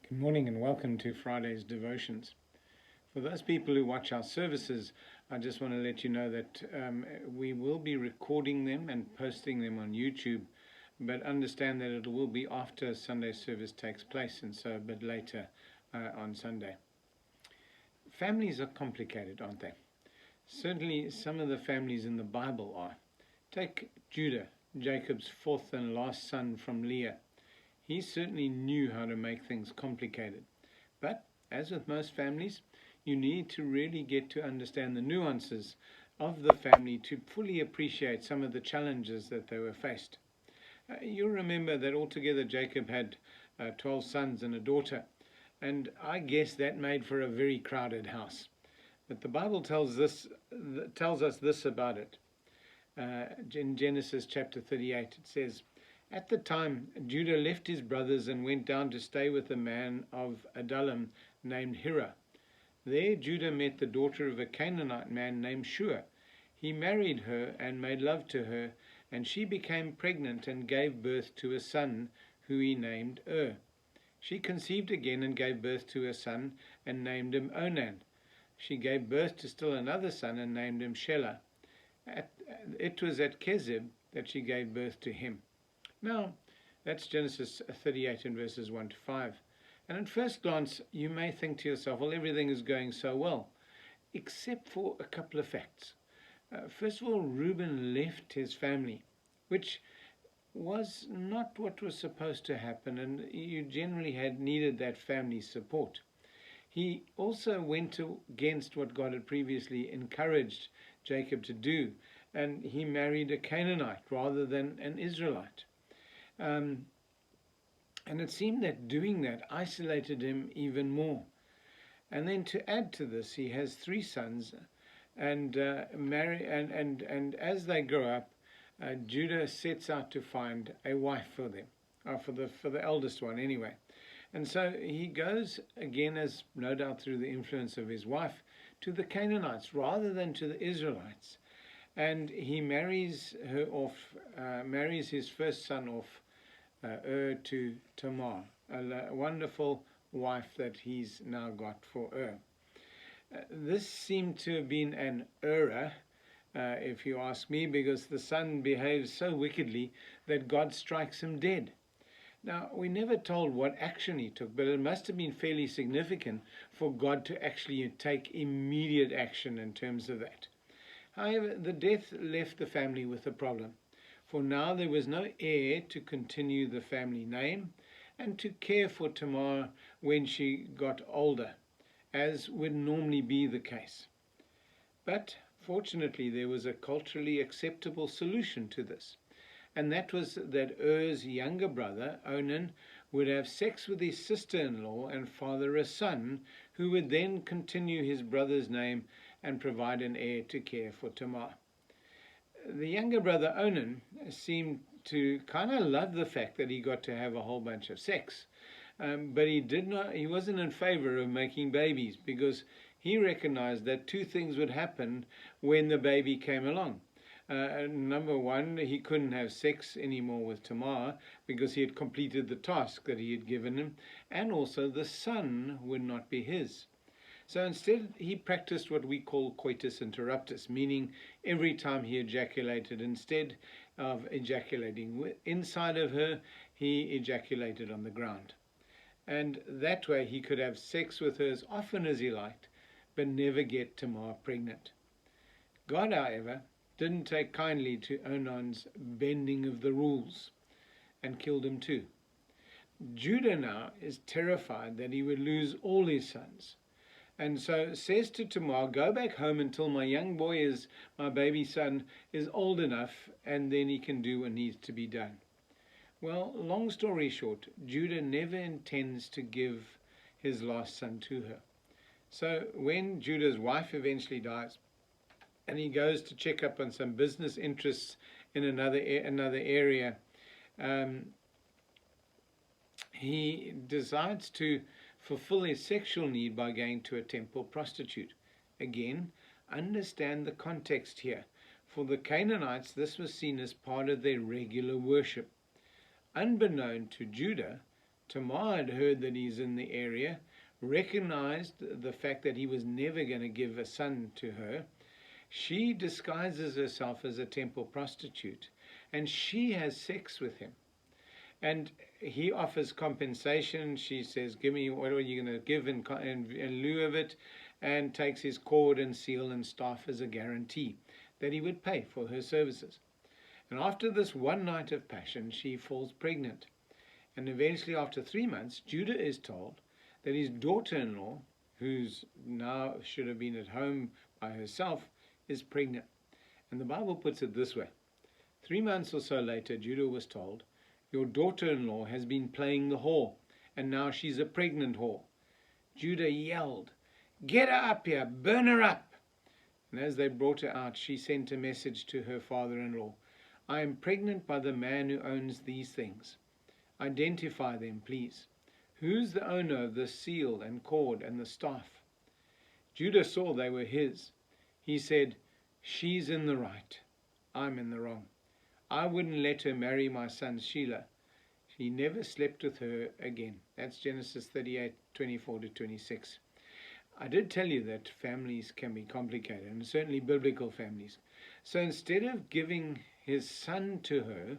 Good morning and welcome to Friday's devotions. For those people who watch our services, I just want to let you know that we will be recording them and posting them on YouTube, but understand that it will be after Sunday service takes place and so a bit later on Sunday. Families are complicated, aren't they? Certainly some of the families in the Bible are. Take Judah, Jacob's fourth and last son from Leah. He certainly knew how to make things complicated. But, as with most families, you need to really get to understand the nuances of the family to fully appreciate some of the challenges that they were faced. You'll remember that altogether Jacob had 12 sons and a daughter, and I guess that made for a very crowded house. But the Bible tells us this about it. In Genesis chapter 38, it says, "At the time, Judah left his brothers and went down to stay with a man of Adullam named Hira. There Judah met the daughter of a Canaanite man named Shua. He married her and made love to her, and she became pregnant and gave birth to a son who he named She conceived again and gave birth to a son and named him Onan. She gave birth to still another son and named him Shelah. It was at Kezib that she gave birth to him." Now, that's Genesis 38 and verses 1 to 5. And at first glance, you may think to yourself, well, everything is going so well, except for a couple of facts. First of all, Reuben left his family, which was not what was supposed to happen, and you generally had needed that family support. He also went against what God had previously encouraged Jacob to do, and he married a Canaanite rather than an Israelite. And it seemed that doing that isolated him even more. And then to add to this, he has 3 sons, and as they grow up, Judah sets out to find a wife for them, for the eldest one anyway. And so he goes again, as no doubt through the influence of his wife, to the Canaanites rather than to the Israelites. And he marries his first son off, to Tamar, a wonderful wife that he's now got for This seemed to have been an error, if you ask me, because the son behaves so wickedly that God strikes him dead. Now, we're never told what action he took, but it must have been fairly significant for God to actually take immediate action in terms of that. However, the death left the family with a problem, for now there was no heir to continue the family name and to care for Tamar when she got older, as would normally be the case. But fortunately, there was a culturally acceptable solution to this, and that was that Er's younger brother, Onan, would have sex with his sister-in-law and father a son, who would then continue his brother's name and provide an heir to care for Tamar. The younger brother, Onan, seemed to kind of love the fact that he got to have a whole bunch of sex, but he wasn't in favor of making babies, because he recognized that 2 things would happen when the baby came along. Number one, he couldn't have sex anymore with Tamar because he had completed the task that he had given him, and also the son would not be his. So instead, he practiced what we call coitus interruptus, meaning every time he ejaculated, instead of ejaculating inside of her, he ejaculated on the ground. And that way he could have sex with her as often as he liked, but never get Tamar pregnant. God, however, didn't take kindly to Onan's bending of the rules and killed him too. Judah now is terrified that he would lose all his sons, and so says to Tamar, "Go back home until my baby son is old enough, and then he can do what needs to be done." Well, long story short, Judah never intends to give his last son to her. So when Judah's wife eventually dies, and he goes to check up on some business interests in another area, he decides to fulfill his sexual need by going to a temple prostitute. Again, understand the context here. For the Canaanites, this was seen as part of their regular worship. Unbeknown to Judah, Tamar had heard that he's in the area, recognized the fact that he was never going to give a son to her. She disguises herself as a temple prostitute, and she has sex with him. And he offers compensation. She says, give me, what are you going to give in lieu of it? And takes his cord and seal and staff as a guarantee that he would pay for her services. And after this one night of passion, she falls pregnant. And eventually, after 3 months, Judah is told that his daughter-in-law, who's now should have been at home by herself, is pregnant. And the Bible puts it this way. 3 months or so later, Judah was told, your daughter-in-law has been playing the whore, and now she's a pregnant whore. Judah yelled, get her up here, burn her up. And as they brought her out, she sent a message to her father-in-law. I am pregnant by the man who owns these things. Identify them, please. Who's the owner of the seal and cord and the staff? Judah saw they were his. He said, she's in the right. I'm in the wrong. I wouldn't let her marry my son Shelah. He never slept with her again. That's Genesis 38:24-26. I did tell you that families can be complicated, and certainly biblical families. So instead of giving his son to her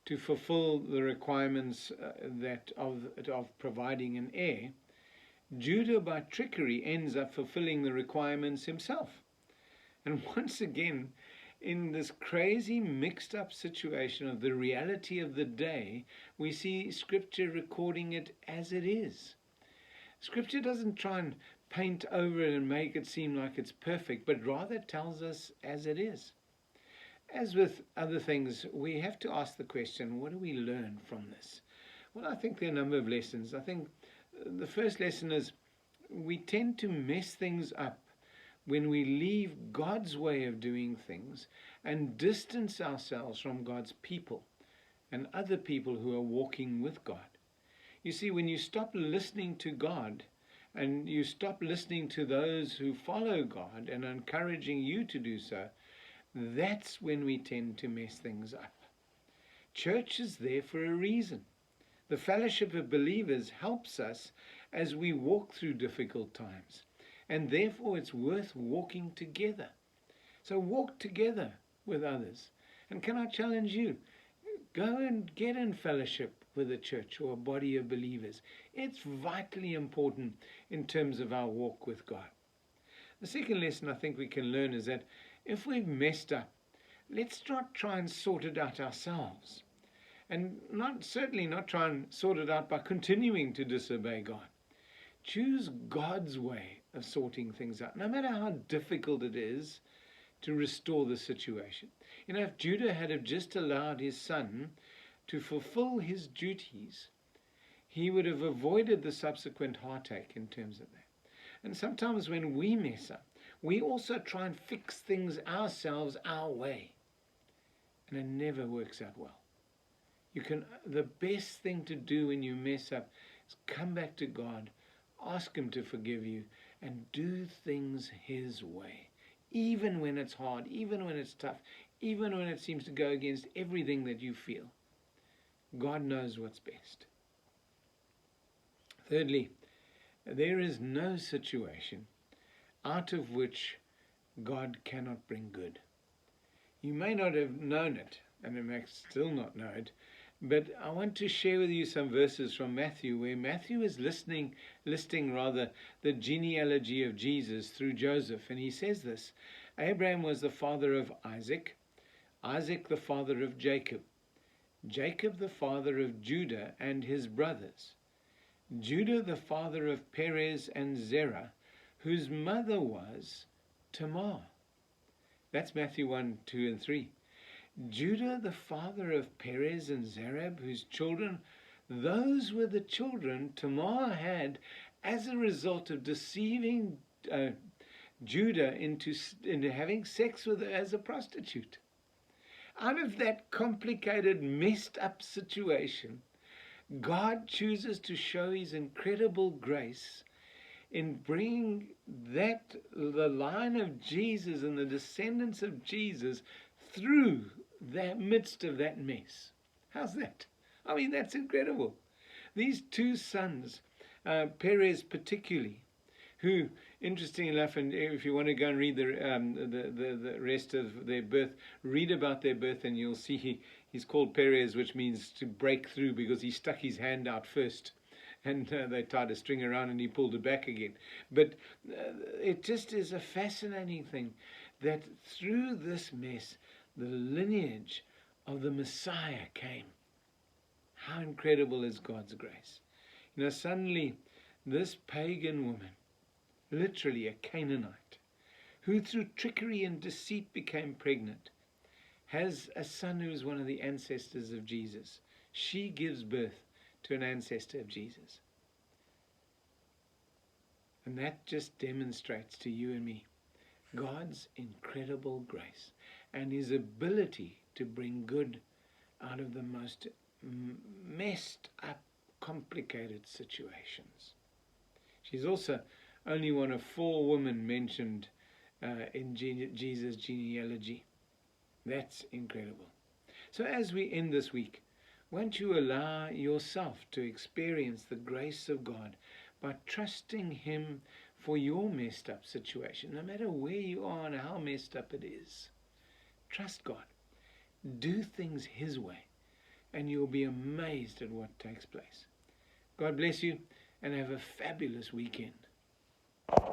to fulfill the requirements of providing an heir, Judah by trickery ends up fulfilling the requirements himself. And once again, in this crazy mixed up situation of the reality of the day, we see Scripture recording it as it is. Scripture doesn't try and paint over it and make it seem like it's perfect, but rather tells us as it is. As with other things, we have to ask the question, what do we learn from this? Well, I think there are a number of lessons. I think the first lesson is we tend to mess things up when we leave God's way of doing things and distance ourselves from God's people and other people who are walking with God. You see, when you stop listening to God and you stop listening to those who follow God and are encouraging you to do so, that's when we tend to mess things up. Church is there for a reason. The fellowship of believers helps us as we walk through difficult times, and therefore it's worth walking together. So walk together with others. And can I challenge you? Go and get in fellowship with a church or a body of believers. It's vitally important in terms of our walk with God. The second lesson I think we can learn is that if we've messed up, let's not try and sort it out ourselves. And certainly not try and sort it out by continuing to disobey God. Choose God's way of sorting things out, no matter how difficult it is to restore the situation. You know, if Judah had have just allowed his son to fulfill his duties, he would have avoided the subsequent heartache in terms of that. And sometimes when we mess up, we also try and fix things ourselves our way. And it never works out well. The best thing to do when you mess up is come back to God, ask Him to forgive you, and do things His way. Even when it's hard, even when it's tough, even when it seems to go against everything that you feel. God knows what's best. Thirdly, there is no situation out of which God cannot bring good. You may not have known it, and you may still not know it, but I want to share with you some verses from Matthew, where Matthew is listing the genealogy of Jesus through Joseph. And he says this: Abraham was the father of Isaac, Isaac the father of Jacob, Jacob the father of Judah and his brothers, Judah the father of Perez and Zerah, whose mother was Tamar. That's Matthew 1, 2, and 3. Judah the father of Perez and Zerah, whose children, those were the children Tamar had as a result of deceiving Judah into having sex with her as a prostitute. Out of that complicated, messed up situation, God chooses to show His incredible grace in bringing the line of Jesus and the descendants of Jesus through the midst of that mess. How's that? I mean, that's incredible. These two sons, Perez particularly, who, interesting enough, and if you want to go and read the rest of their birth, read about their birth, and you'll see he's called Perez, which means to break through, because he stuck his hand out first, and they tied a string around and he pulled it back again. But it just is a fascinating thing that through this mess, the lineage of the Messiah came. How incredible is God's grace? You know, suddenly this pagan woman, literally a Canaanite, who through trickery and deceit became pregnant, has a son who is one of the ancestors of Jesus. She gives birth to an ancestor of Jesus. And that just demonstrates to you and me God's incredible grace and his ability to bring good out of the most messed up, complicated situations. She's also only one of 4 women mentioned in Jesus' genealogy. That's incredible. So as we end this week, won't you allow yourself to experience the grace of God by trusting him for your messed up situation, no matter where you are and how messed up it is. Trust God. Do things his way, and you'll be amazed at what takes place. God bless you, and have a fabulous weekend.